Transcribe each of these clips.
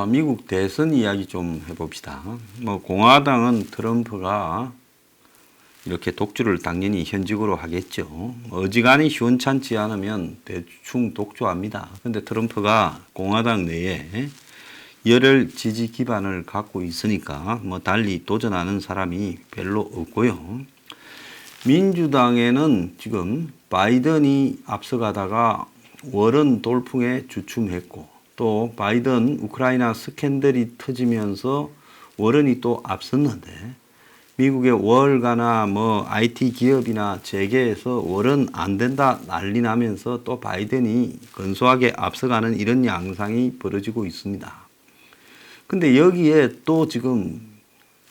미국 대선 이야기 좀 해봅시다. 공화당은 트럼프가 이렇게 독주를 당연히 현직으로 하겠죠. 어지간히 시원찮지 않으면 대충 독주합니다. 근데 트럼프가 공화당 내에 열혈 지지 기반을 갖고 있으니까 달리 도전하는 사람이 별로 없고요. 민주당에는 지금 바이든이 앞서가다가 워런 돌풍에 주춤했고, 또 바이든 우크라이나 스캔들이 터지면서 워런이 또 앞섰는데, 미국의 월가나 IT 기업이나 재계에서 워런 안 된다 난리 나면서 또 바이든이 근소하게 앞서가는 이런 양상이 벌어지고 있습니다. 근데 여기에 또 지금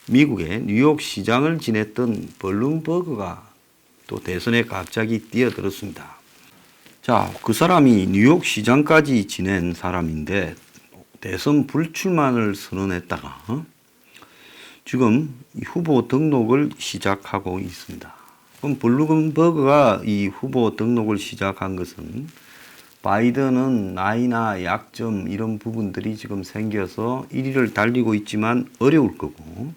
미국의 뉴욕 시장을 지냈던 블룸버그가 또 대선에 갑자기 뛰어들었습니다. 자, 그 사람이 뉴욕 시장까지 지낸 사람인데 대선 불출마를 선언했다가 지금 후보 등록을 시작하고 있습니다. 그럼 블룸버그가 이 후보 등록을 시작한 것은 바이든은 나이나 약점 이런 부분들이 지금 생겨서 1위를 달리고 있지만 어려울 거고,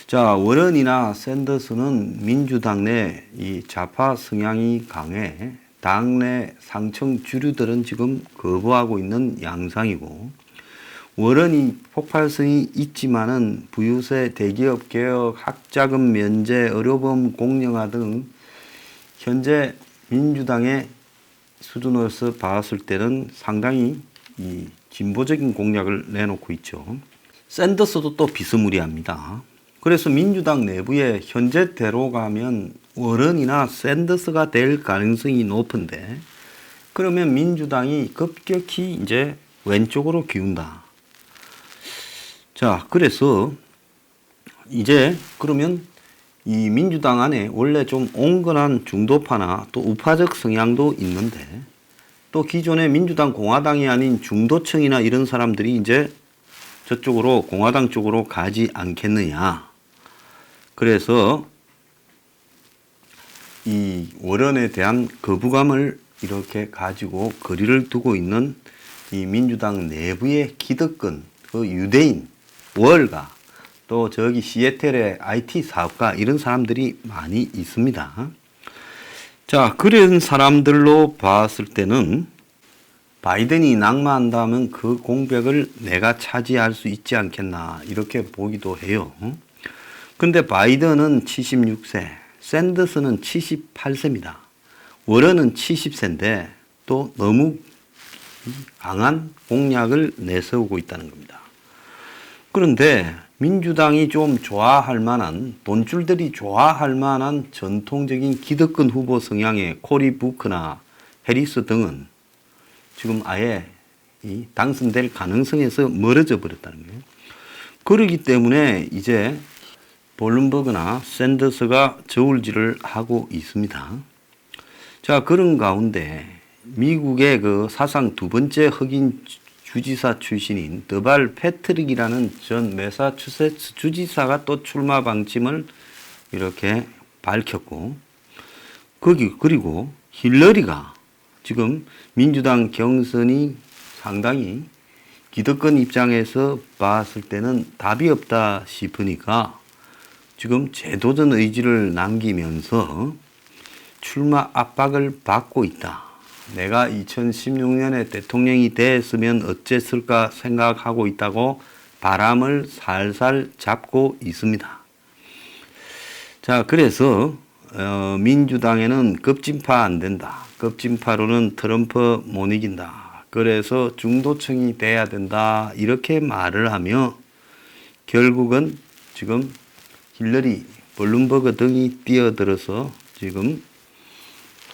자, 워런이나 샌더스는 민주당 내 이 좌파 성향이 강해 당내 상층 주류들은 지금 거부하고 있는 양상이고, 워런이 폭발성이 있지만은 부유세, 대기업 개혁, 학자금 면제, 의료보험 공영화 등 현재 민주당의 수준으로서 봤을 때는 상당히 이 진보적인 공약을 내놓고 있죠. 샌더스도 또 비스무리합니다. 그래서 민주당 내부에 현재대로 가면 워런이나 샌더스가 될 가능성이 높은데, 그러면 민주당이 급격히 이제 왼쪽으로 기운다. 자, 그래서 이제 그러면 이 민주당 안에 원래 좀 온건한 중도파나 또 우파적 성향도 있는데, 또 기존의 민주당 공화당이 아닌 중도층이나 이런 사람들이 이제 저쪽으로 공화당 쪽으로 가지 않겠느냐. 그래서 이 워런에 대한 거부감을 이렇게 가지고 거리를 두고 있는 이 민주당 내부의 기득권, 그 유대인, 월가, 또 저기 시애틀의 IT 사업가 이런 사람들이 많이 있습니다. 자, 그런 사람들로 봤을 때는 바이든이 낙마한다면 그 공백을 내가 차지할 수 있지 않겠나 이렇게 보기도 해요. 근데 바이든은 76세, 샌더스는 78세입니다. 워런은 70세인데 또 너무 강한 공약을 내세우고 있다는 겁니다. 그런데 민주당이 좀 좋아할 만한, 돈줄들이 좋아할 만한 전통적인 기득권 후보 성향의 코리 부크나 해리스 등은 지금 아예 이 당선될 가능성에서 멀어져 버렸다는 거예요. 그렇기 때문에 이제 블룸버그나 샌더스가 저울질을 하고 있습니다. 자, 그런 가운데 미국의 그 사상 두 번째 흑인 주지사 출신인 더발 패트릭이라는 전 매사추세츠 주지사가 또 출마 방침을 이렇게 밝혔고, 그리고 힐러리가 지금 민주당 경선이 상당히 기득권 입장에서 봤을 때는 답이 없다 싶으니까 지금 재도전 의지를 남기면서 출마 압박을 받고 있다. 내가 2016년에 대통령이 됐으면 어쨌을까 생각하고 있다고 바람을 살살 잡고 있습니다. 자, 그래서 민주당에는 급진파 안 된다. 급진파로는 트럼프 못 이긴다. 그래서 중도층이 돼야 된다. 이렇게 말을 하며 결국은 지금 힐러리, 블룸버그 등이 뛰어들어서 지금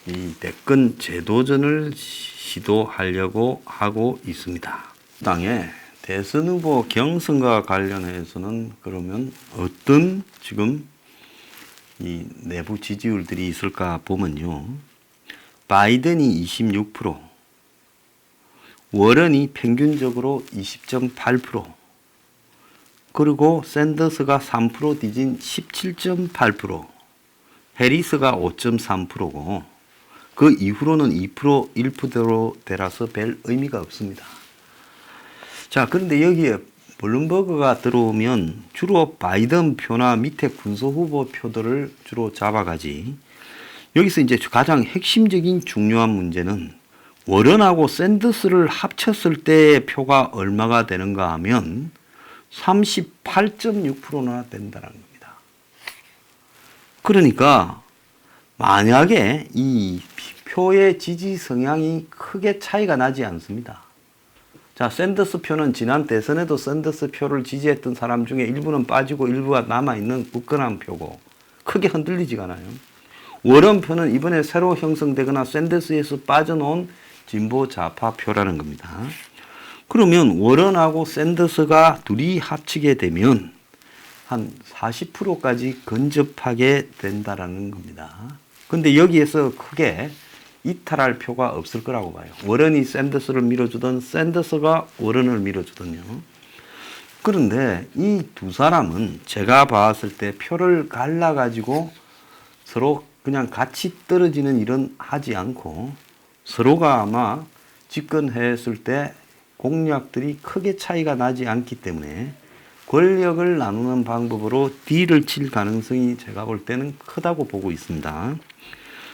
이 대권 재도전을 시도하려고 하고 있습니다. 당의 대선 후보 경선과 관련해서는 그러면 어떤 지금 이 내부 지지율들이 있을까 보면요. 바이든이 26%, 워런이 평균적으로 20.8%, 그리고 샌더스가 3% 뒤진 17.8%, 해리스가 5.3%고 그 이후로는 2%, 1%대로 되라서 별 의미가 없습니다. 자, 그런데 여기에 블룸버그가 들어오면 주로 바이든 표나 밑에 군소 후보 표들을 주로 잡아가지. 여기서 이제 가장 핵심적인 중요한 문제는 워런하고 샌더스를 합쳤을 때의 표가 얼마가 되는가 하면 38.6%나 된다는 겁니다. 그러니까 만약에 이 표의 지지 성향이 크게 차이가 나지 않습니다. 자, 샌더스 표는 지난 대선에도 샌더스 표를 지지했던 사람 중에 일부는 빠지고 일부가 남아있는 굳건한 표고 크게 흔들리지가 않아요. 워런 표는 이번에 새로 형성되거나 샌더스에서 빠져나온 진보 좌파 표라는 겁니다. 그러면 워런하고 샌더스가 둘이 합치게 되면 한 40%까지 근접하게 된다라는 겁니다. 근데 여기에서 크게 이탈할 표가 없을 거라고 봐요. 워런이 샌더스를 밀어주든 샌더스가 워런을 밀어주든요. 그런데 이 두 사람은 제가 봤을 때 표를 갈라가지고 서로 그냥 같이 떨어지는 일은 하지 않고 서로가 아마 집권했을 때 공약들이 크게 차이가 나지 않기 때문에 권력을 나누는 방법으로 딜을 칠 가능성이 제가 볼 때는 크다고 보고 있습니다.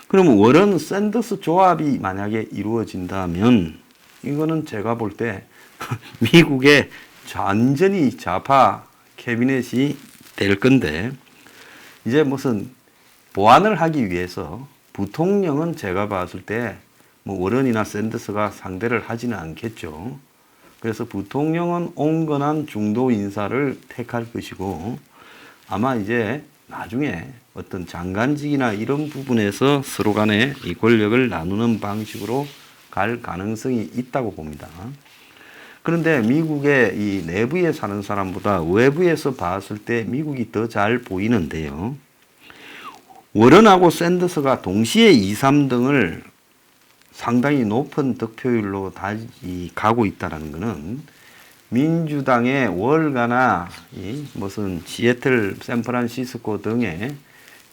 그러면 워런 샌더스 조합이 만약에 이루어진다면 이거는 제가 볼 때 미국의 완전히 좌파 캐비넷이 될 건데 이제 무슨 보완을 하기 위해서 부통령은 제가 봤을 때 뭐 워런이나 샌더스가 상대를 하지는 않겠죠. 그래서 부통령은 온건한 중도 인사를 택할 것이고 아마 이제 나중에 어떤 장관직이나 이런 부분에서 서로 간에 이 권력을 나누는 방식으로 갈 가능성이 있다고 봅니다. 그런데 미국의 이 내부에 사는 사람보다 외부에서 봤을 때 미국이 더 잘 보이는데요. 워런하고 샌더스가 동시에 2, 3등을 상당히 높은 득표율로 가고 있다는 것은 민주당의 월가나 무슨 시애틀, 샌프란시스코 등의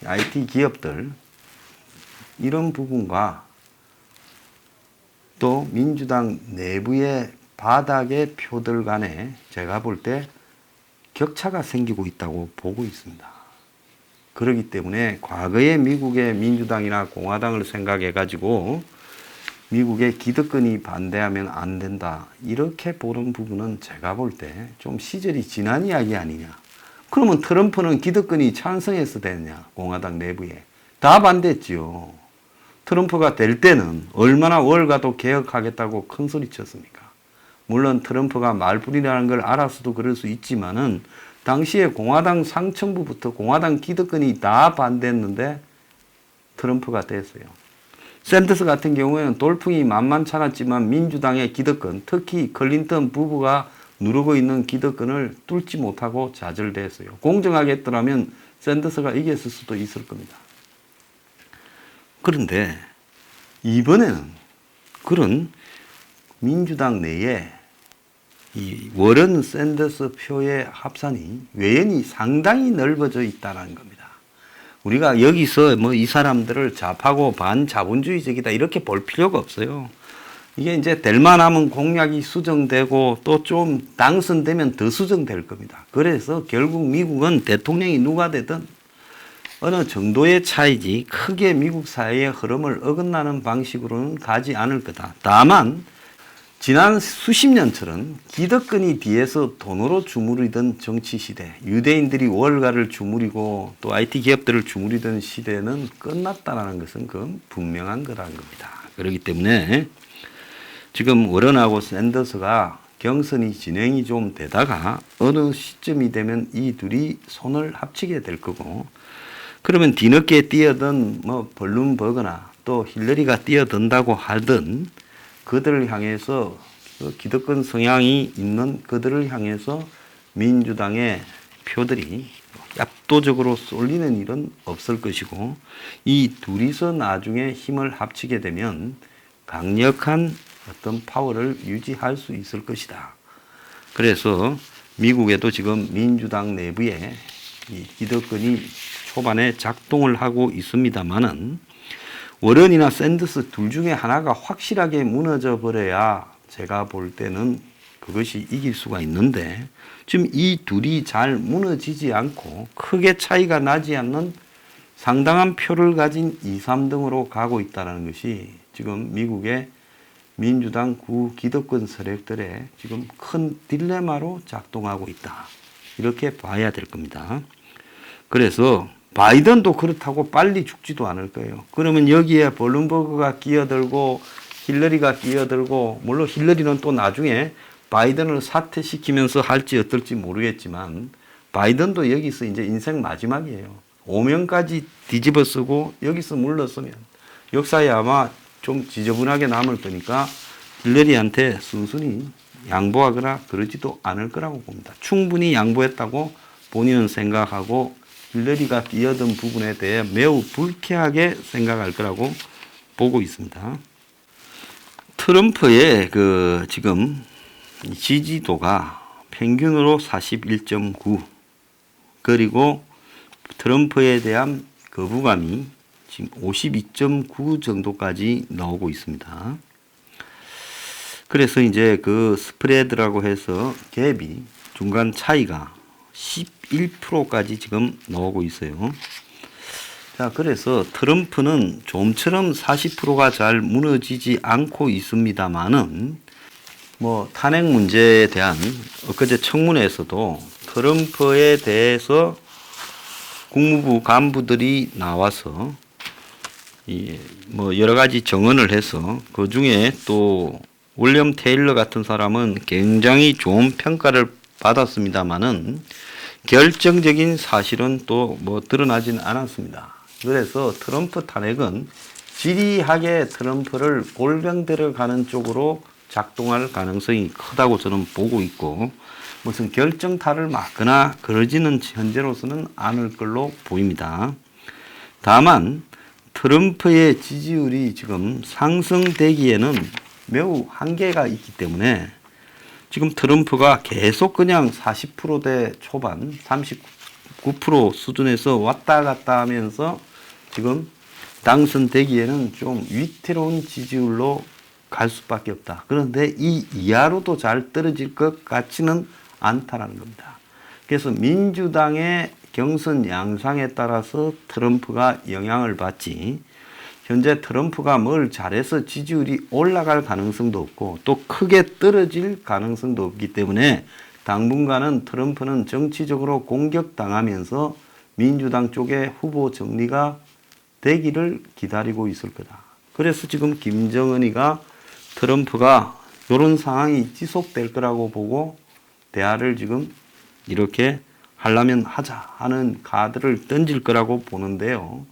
IT 기업들 이런 부분과 또 민주당 내부의 바닥의 표들 간에 제가 볼 때 격차가 생기고 있다고 보고 있습니다. 그렇기 때문에 과거의 미국의 민주당이나 공화당을 생각해 가지고 미국의 기득권이 반대하면 안 된다 이렇게 보는 부분은 제가 볼 때 좀 시절이 지난 이야기 아니냐. 그러면 트럼프는 기득권이 찬성해서 됐냐. 공화당 내부에 다 반대했지요. 트럼프가 될 때는 얼마나 월가도 개혁하겠다고 큰 소리 쳤습니까. 물론 트럼프가 말뿐이라는 걸 알아서도 그럴 수 있지만은 당시에 공화당 상층부부터 공화당 기득권이 다 반대했는데 트럼프가 됐어요. 샌더스 같은 경우에는 돌풍이 만만찮았지만 민주당의 기득권, 특히 클린턴 부부가 누르고 있는 기득권을 뚫지 못하고 좌절됐어요. 공정하게 했더라면 샌더스가 이겼을 수도 있을 겁니다. 그런데 이번에는 그런 민주당 내에 이 워런 샌더스 표의 합산이 외연이 상당히 넓어져 있다는 겁니다. 우리가 여기서 뭐 이 사람들을 좌파고 반자본주의적이다 이렇게 볼 필요가 없어요. 이게 이제 될 만하면 공약이 수정되고 또 좀 당선되면 더 수정될 겁니다. 그래서 결국 미국은 대통령이 누가 되든 어느 정도의 차이지 크게 미국 사회의 흐름을 어긋나는 방식으로는 가지 않을 거다. 다만 지난 수십 년처럼 기득권이 뒤에서 돈으로 주무리던 정치 시대, 유대인들이 월가를 주무리고 또 IT 기업들을 주무리던 시대는 끝났다는 것은 그건 분명한 거라는 겁니다. 그렇기 때문에 지금 워런하고 샌더스가 경선이 진행이 좀 되다가 어느 시점이 되면 이 둘이 손을 합치게 될 거고 그러면 뒤늦게 뛰어든 뭐 블룸버그나 또 힐러리가 뛰어든다고 하든 그들을 향해서 기득권 성향이 있는 그들을 향해서 민주당의 표들이 압도적으로 쏠리는 일은 없을 것이고 이 둘이서 나중에 힘을 합치게 되면 강력한 어떤 파워를 유지할 수 있을 것이다. 그래서 미국에도 지금 민주당 내부에 이 기득권이 초반에 작동을 하고 있습니다만은 워런이나 샌더스 둘 중에 하나가 확실하게 무너져 버려야 제가 볼 때는 그것이 이길 수가 있는데 지금 이 둘이 잘 무너지지 않고 크게 차이가 나지 않는 상당한 표를 가진 2, 3등으로 가고 있다는 것이 지금 미국의 민주당 구기득권 세력들의 지금 큰 딜레마로 작동하고 있다. 이렇게 봐야 될 겁니다. 그래서 바이든도 그렇다고 빨리 죽지도 않을 거예요. 그러면 여기에 블룸버그가 끼어들고 힐러리가 끼어들고, 물론 힐러리는 또 나중에 바이든을 사퇴시키면서 할지 어떨지 모르겠지만 바이든도 여기서 이제 인생 마지막이에요. 오명까지 뒤집어 쓰고 여기서 물러서면 역사에 아마 좀 지저분하게 남을 거니까 힐러리한테 순순히 양보하거나 그러지도 않을 거라고 봅니다. 충분히 양보했다고 본인은 생각하고 힐러리가 끼어든 부분에 대해 매우 불쾌하게 생각할 거라고 보고 있습니다. 트럼프의 지금 지지도가 평균으로 41.9, 그리고 트럼프에 대한 거부감이 지금 52.9 정도까지 나오고 있습니다. 그래서 이제 그 스프레드라고 해서 갭이 중간 차이가 11%까지 지금 나오고 있어요. 자, 그래서 트럼프는 좀처럼 40%가 잘 무너지지 않고 있습니다만은 뭐 탄핵 문제에 대한 엊그제 청문회에서도 트럼프에 대해서 국무부 간부들이 나와서 뭐 여러 가지 정언을 해서 그 중에 또 윌리엄 테일러 같은 사람은 굉장히 좋은 평가를 받았습니다만은 결정적인 사실은 또 뭐 드러나진 않았습니다. 그래서 트럼프 탄핵은 지리하게 트럼프를 골병들어 가는 쪽으로 작동할 가능성이 크다고 저는 보고 있고, 무슨 결정타를 맞거나 그러지는 현재로서는 않을 걸로 보입니다. 다만 트럼프의 지지율이 지금 상승되기에는 매우 한계가 있기 때문에 지금 트럼프가 계속 그냥 40%대 초반 39% 수준에서 왔다 갔다 하면서 지금 당선되기에는 좀 위태로운 지지율로 갈 수밖에 없다. 그런데 이 이하로도 잘 떨어질 것 같지는 않다는 겁니다. 그래서 민주당의 경선 양상에 따라서 트럼프가 영향을 받지, 현재 트럼프가 뭘 잘해서 지지율이 올라갈 가능성도 없고 또 크게 떨어질 가능성도 없기 때문에 당분간은 트럼프는 정치적으로 공격당하면서 민주당 쪽의 후보 정리가 되기를 기다리고 있을 거다. 그래서 지금 김정은이가 트럼프가 이런 상황이 지속될 거라고 보고 대화를 지금 이렇게 하려면 하자 하는 카드를 던질 거라고 보는데요.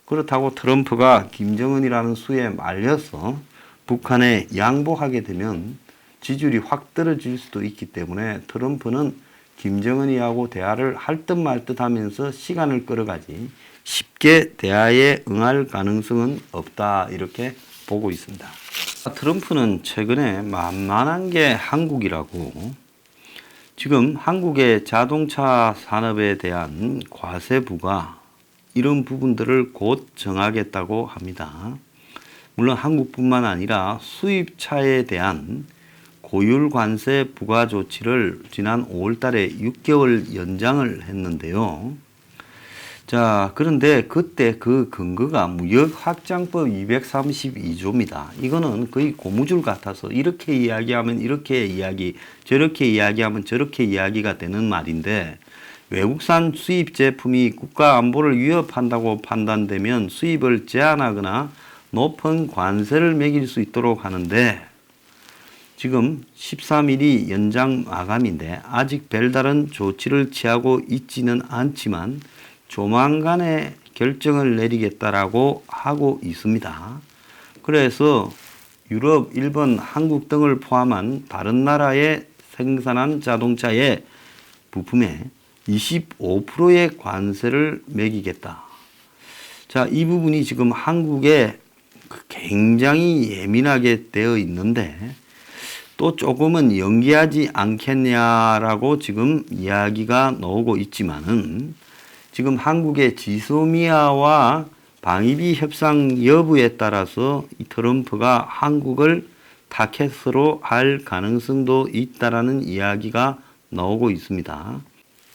그렇다고 트럼프가 김정은이라는 수에 말려서 북한에 양보하게 되면 지지율이 확 떨어질 수도 있기 때문에 트럼프는 김정은이하고 대화를 할 듯 말 듯 하면서 시간을 끌어가지 쉽게 대화에 응할 가능성은 없다, 이렇게 보고 있습니다. 트럼프는 최근에 만만한 게 한국이라고, 지금 한국의 자동차 산업에 대한 과세부가 이런 부분들을 곧 정하겠다고 합니다. 물론 한국뿐만 아니라 수입차에 대한 고율 관세 부과 조치를 지난 5월 달에 6개월 연장을 했는데요. 자, 그런데 그때 그 근거가 무역확장법 232조입니다. 이거는 거의 고무줄 같아서 이렇게 이야기하면 이렇게 이야기, 저렇게 이야기하면 저렇게 이야기가 되는 말인데, 외국산 수입 제품이 국가 안보를 위협한다고 판단되면 수입을 제한하거나 높은 관세를 매길 수 있도록 하는데, 지금 13일이 연장 마감인데 아직 별다른 조치를 취하고 있지는 않지만 조만간에 결정을 내리겠다라고 하고 있습니다. 그래서 유럽, 일본, 한국 등을 포함한 다른 나라에 생산한 자동차의 부품에 25%의 관세를 매기겠다. 자, 이 부분이 지금 한국에 굉장히 예민하게 되어 있는데 또 조금은 연기하지 않겠냐라고 지금 이야기가 나오고 있지만은, 지금 한국의 지소미아와 방위비 협상 여부에 따라서 이 트럼프가 한국을 타켓으로 할 가능성도 있다라는 이야기가 나오고 있습니다.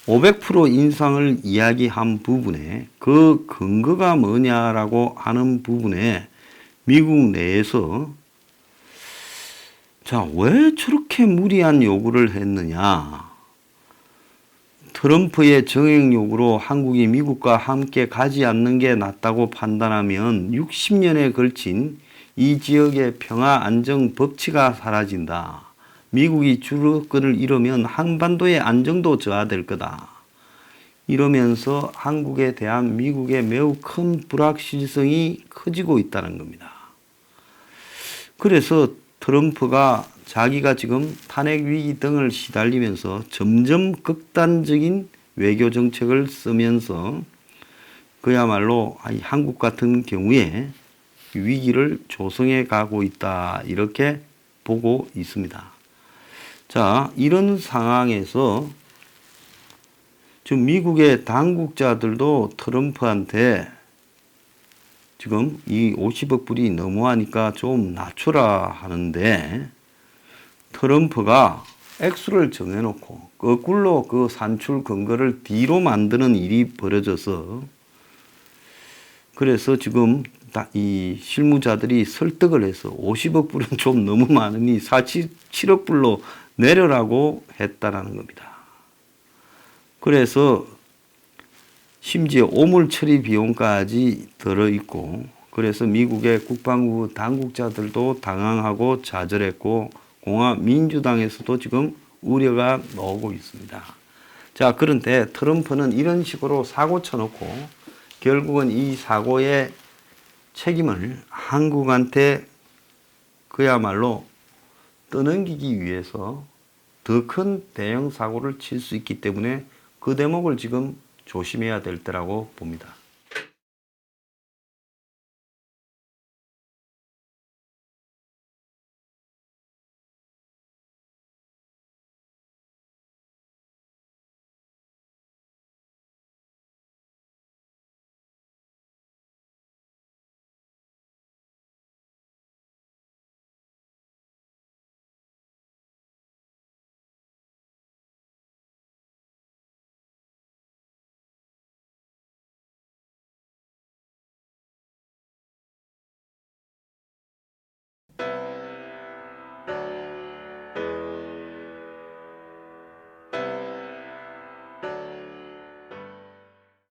500% 인상을 이야기한 부분에 그 근거가 뭐냐라고 하는 부분에 미국 내에서 자, 왜 저렇게 무리한 요구를 했느냐? 트럼프의 정액 요구로 한국이 미국과 함께 가지 않는 게 낫다고 판단하면 60년에 걸친 이 지역의 평화 안정 법치가 사라진다. 미국이 주도권을 잃으면 한반도의 안정도 저하될 거다. 이러면서 한국에 대한 미국의 매우 큰 불확실성이 커지고 있다는 겁니다. 그래서 트럼프가 자기가 지금 탄핵 위기 등을 시달리면서 점점 극단적인 외교 정책을 쓰면서 그야말로 한국 같은 경우에 위기를 조성해 가고 있다, 이렇게 보고 있습니다. 자, 이런 상황에서 지금 미국의 당국자들도 트럼프한테 지금 이 50억 불이 너무하니까 좀 낮추라 하는데, 트럼프가 액수를 정해놓고 거꾸로 그 산출 근거를 뒤로 만드는 일이 벌어져서, 그래서 지금 이 실무자들이 설득을 해서 50억 불은 좀 너무 많으니 7억 불로 내려라고 했다라는 겁니다. 그래서 심지어 오물 처리 비용까지 들어있고, 그래서 미국의 국방부 당국자들도 당황하고 좌절했고, 민주당에서도 지금 우려가 나오고 있습니다. 자, 그런데 트럼프는 이런 식으로 사고 쳐놓고 결국은 이 사고의 책임을 한국한테 그야말로 떠넘기기 위해서 더 큰 대형 사고를 칠 수 있기 때문에 그 대목을 지금 조심해야 될 때라고 봅니다.